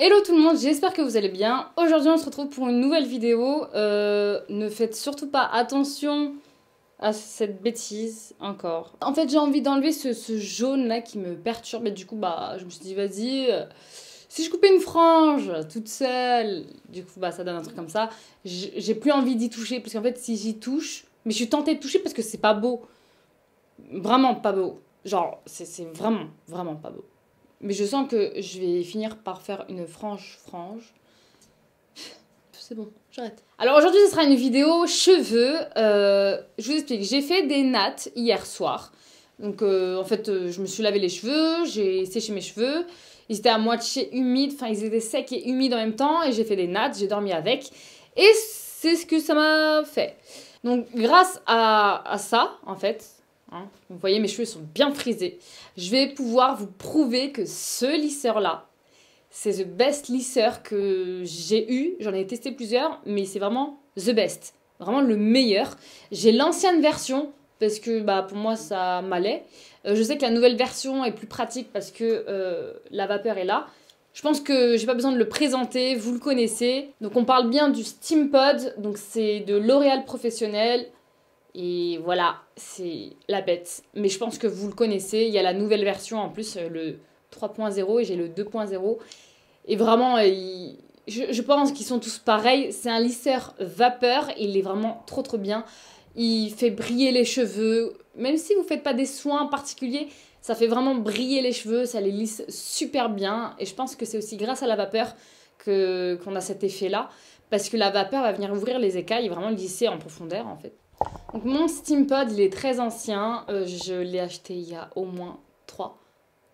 Hello tout le monde, j'espère que vous allez bien. Aujourd'hui on se retrouve pour une nouvelle vidéo. Ne faites surtout pas attention à cette bêtise encore. En fait j'ai envie d'enlever ce jaune là qui me perturbe et du coup bah je me suis dit vas-y, si je coupais une frange toute seule, du coup bah ça donne un truc comme ça. J'ai plus envie d'y toucher parce qu'en fait si j'y touche, mais je suis tentée de toucher parce que c'est pas beau. Vraiment pas beau. Genre c'est vraiment pas beau. Mais je sens que je vais finir par faire une frange. C'est bon, j'arrête. Alors aujourd'hui, ce sera une vidéo cheveux. Je vous explique, j'ai fait des nattes hier soir. Donc en fait, je me suis lavé les cheveux, j'ai séché mes cheveux. Ils étaient à moitié humides, enfin ils étaient secs et humides en même temps. Et j'ai fait des nattes, j'ai dormi avec. Et c'est ce que ça m'a fait. Donc grâce à ça, en fait... Hein, vous voyez, mes cheveux sont bien frisés. Je vais pouvoir vous prouver que ce lisseur-là, c'est the best lisseur que j'ai eu. J'en ai testé plusieurs, mais c'est vraiment the best. Vraiment le meilleur. J'ai l'ancienne version, parce que bah, pour moi, ça m'allait. Je sais que la nouvelle version est plus pratique parce que la vapeur est là. Je pense que j'ai pas besoin de le présenter, vous le connaissez. Donc on parle bien du Steampod, donc c'est de L'Oréal Professionnel. Et voilà, c'est la bête. Mais je pense que vous le connaissez. Il y a la nouvelle version en plus, le 3.0 et j'ai le 2.0. Et vraiment, je pense qu'ils sont tous pareils. C'est un lisseur vapeur. Il est vraiment trop bien. Il fait briller les cheveux. Même si vous ne faites pas des soins particuliers, ça fait vraiment briller les cheveux. Ça les lisse super bien. Et je pense que c'est aussi grâce à la vapeur qu'on a cet effet-là. Parce que la vapeur va venir ouvrir les écailles et vraiment lisser en profondeur en fait. Donc mon Steampod, il est très ancien. Je l'ai acheté il y a au moins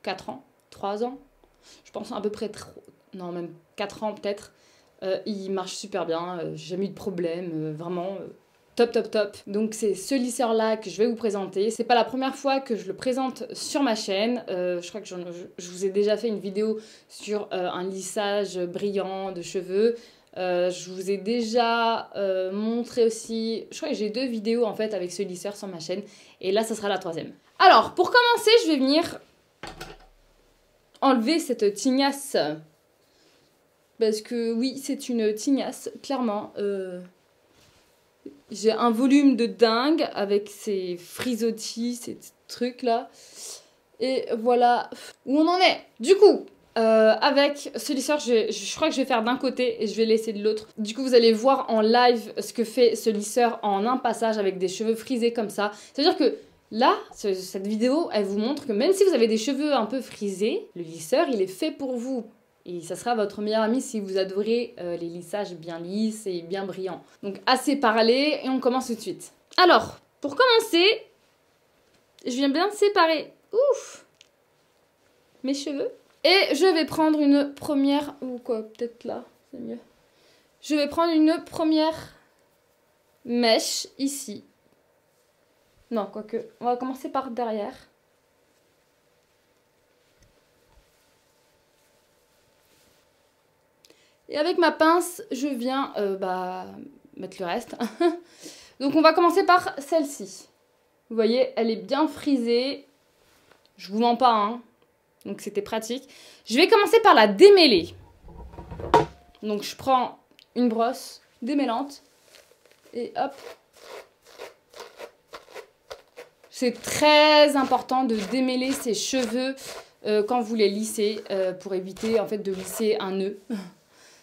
4 ans. 3 ans. Je pense à peu près non, même 4 ans peut-être. Il marche super bien. J'ai jamais eu de problème. Vraiment top. Donc c'est ce lisseur-là que je vais vous présenter. C'est pas la première fois que je le présente sur ma chaîne. Je crois que je vous ai déjà fait une vidéo sur un lissage brillant de cheveux. Je vous ai déjà montré aussi, je crois que j'ai 2 vidéos en fait avec ce lisseur sur ma chaîne. Et là, ça sera la 3e. Alors, pour commencer, je vais venir enlever cette tignasse. Parce que oui, c'est une tignasse, clairement. J'ai un volume de dingue avec ces frisottis, ces trucs là. Et voilà où on en est. Du coup... avec ce lisseur, je crois que je vais faire d'un côté et je vais laisser de l'autre. Du coup, vous allez voir en live ce que fait ce lisseur en un passage avec des cheveux frisés comme ça. C'est-à-dire que là, cette vidéo, elle vous montre que même si vous avez des cheveux un peu frisés, le lisseur, il est fait pour vous. Et ça sera votre meilleur ami si vous adorez les lissages bien lisses et bien brillants. Donc assez parlé et on commence tout de suite. Alors, pour commencer, je viens bien de séparer mes cheveux. Et je vais prendre une première... Ou quoi, peut-être là, c'est mieux. Je vais prendre une première mèche ici. Non, quoique. On va commencer par derrière. Et avec ma pince, je viens mettre le reste. Donc on va commencer par celle-ci. Vous voyez, elle est bien frisée. Je vous mens pas, hein. Donc c'était pratique. Je vais commencer par la démêler. Donc je prends une brosse démêlante. Et hop. C'est très important de démêler ses cheveux quand vous les lissez. Pour éviter en fait de lisser un nœud.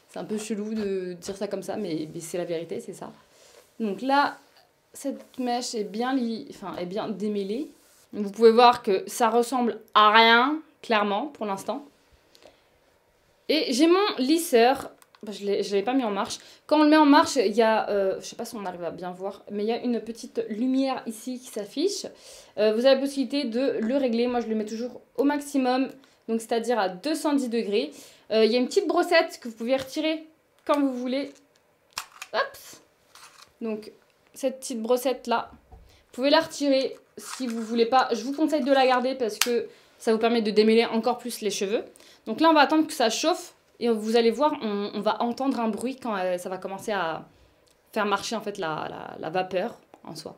C'est un peu chelou de dire ça comme ça. Mais c'est la vérité, c'est ça. Donc là, cette mèche est bien démêlée. Donc, vous pouvez voir que ça ressemble à rien. Clairement, pour l'instant. Et j'ai mon lisseur. Je ne l'avais pas mis en marche. Quand on le met en marche, il y a... je ne sais pas si on arrive à bien voir. Mais il y a une petite lumière ici qui s'affiche. Vous avez la possibilité de le régler. Moi, je le mets toujours au maximum. Donc, c'est-à-dire à 210 degrés. Il y a une petite brossette que vous pouvez retirer quand vous voulez. Hop. Donc, cette petite brossette-là. Vous pouvez la retirer si vous ne voulez pas. Je vous conseille de la garder parce que... ça vous permet de démêler encore plus les cheveux. Donc là, on va attendre que ça chauffe. Et vous allez voir, on va entendre un bruit quand ça va commencer à faire marcher en fait la vapeur en soi.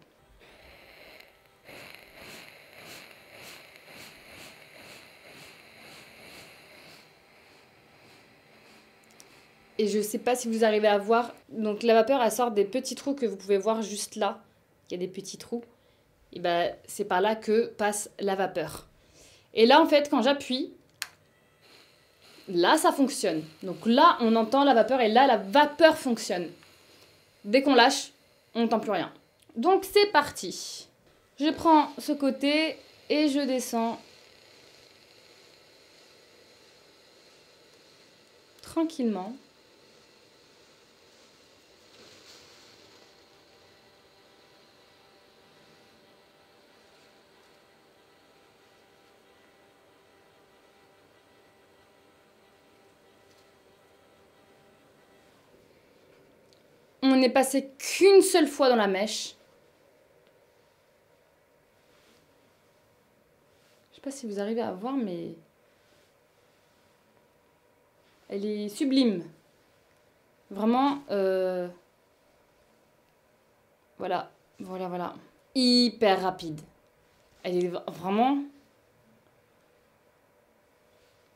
Et je sais pas si vous arrivez à voir. Donc la vapeur, elle sort des petits trous que vous pouvez voir juste là. Il y a des petits trous. Et ben c'est par là que passe la vapeur. Et là, en fait, quand j'appuie, là, ça fonctionne. Donc là, on entend la vapeur et là, la vapeur fonctionne. Dès qu'on lâche, on n'entend plus rien. Donc c'est parti. Je prends ce côté et je descends tranquillement. On n'est passé qu'une seule fois dans la mèche. Je sais pas si vous arrivez à voir, mais elle est sublime. Vraiment, voilà, voilà. Hyper rapide. Elle est vraiment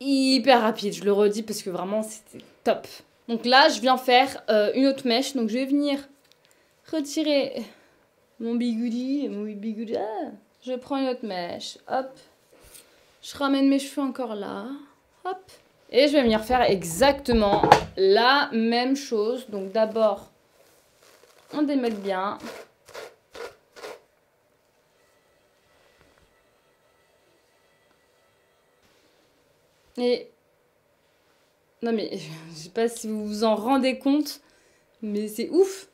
hyper rapide. Je le redis parce que vraiment, c'était top. Donc là, je viens faire une autre mèche. Donc je vais venir retirer mon bigoudi. Je prends une autre mèche. Hop. Je ramène mes cheveux encore là. Hop. Et je vais venir faire exactement la même chose. Donc d'abord, on démêle bien. Et... non mais, je sais pas si vous vous en rendez compte, mais c'est ouf.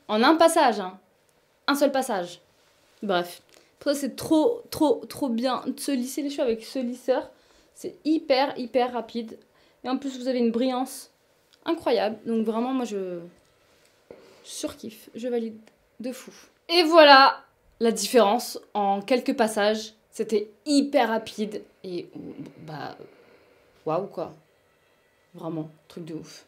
En un passage, hein. Un seul passage. Bref. Après, c'est trop bien de se lisser les cheveux avec ce lisseur. C'est hyper rapide. Et en plus, vous avez une brillance incroyable. Donc vraiment, moi, je surkiffe. Je valide de fou. Et voilà la différence en quelques passages. C'était hyper rapide. Et bah, waouh quoi. Vraiment, truc de ouf.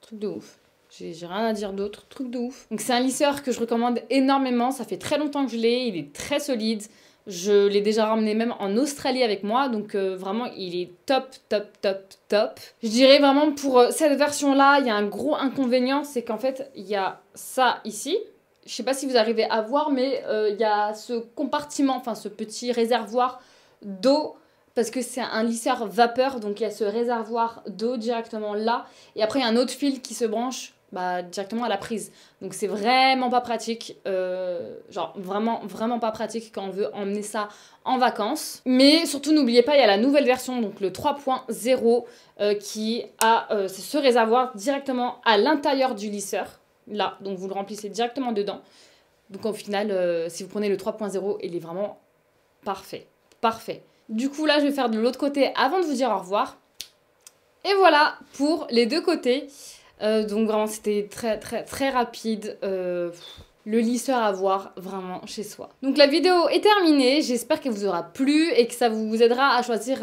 Truc de ouf. J'ai rien à dire d'autre, truc de ouf. Donc c'est un lisseur que je recommande énormément, ça fait très longtemps que je l'ai, il est très solide. Je l'ai déjà ramené même en Australie avec moi, donc vraiment il est top. Je dirais vraiment pour cette version-là, il y a un gros inconvénient, c'est qu'en fait il y a ça ici. Je sais pas si vous arrivez à voir, mais il y a ce compartiment, enfin ce petit réservoir d'eau, parce que c'est un lisseur vapeur, donc il y a ce réservoir d'eau directement là. Et après, il y a un autre fil qui se branche directement à la prise. Donc c'est vraiment pas pratique. Genre vraiment pas pratique quand on veut emmener ça en vacances. Mais surtout, n'oubliez pas, il y a la nouvelle version, donc le 3.0, qui a ce réservoir directement à l'intérieur du lisseur. Là, donc vous le remplissez directement dedans. Donc au final, si vous prenez le 3.0, il est vraiment parfait. Parfait. Du coup, là, je vais faire de l'autre côté avant de vous dire au revoir. Et voilà pour les deux côtés. Donc vraiment, c'était très rapide. Le lisseur à voir vraiment chez soi. Donc la vidéo est terminée. J'espère qu'elle vous aura plu et que ça vous aidera à choisir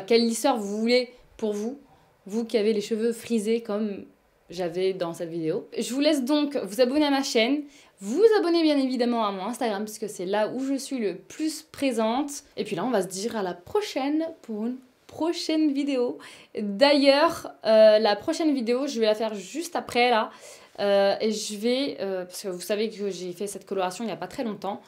quel lisseur vous voulez pour vous. Vous qui avez les cheveux frisés comme j'avais dans cette vidéo. Je vous laisse donc vous abonner à ma chaîne. Vous abonnez bien évidemment à mon Instagram puisque c'est là où je suis le plus présente. Et puis là, on va se dire à la prochaine pour une prochaine vidéo. D'ailleurs, la prochaine vidéo, je vais la faire juste après là. Et je vais, parce que vous savez que j'ai fait cette coloration il n'y a pas très longtemps.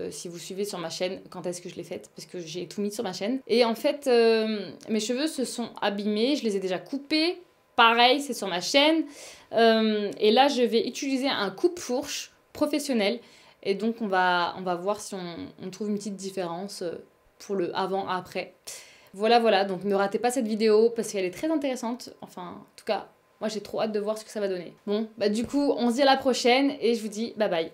Si vous suivez sur ma chaîne, quand est-ce que je l'ai faite? Parce que j'ai tout mis sur ma chaîne. Et en fait, mes cheveux se sont abîmés. Je les ai déjà coupés. Pareil, c'est sur ma chaîne. Et là, je vais utiliser un coupe-fourche professionnel. Et donc, on va voir si on trouve une petite différence pour le avant-après. Voilà. Donc, ne ratez pas cette vidéo parce qu'elle est très intéressante. Enfin, en tout cas, moi, j'ai trop hâte de voir ce que ça va donner. Bon, du coup, on se dit à la prochaine et je vous dis bye bye.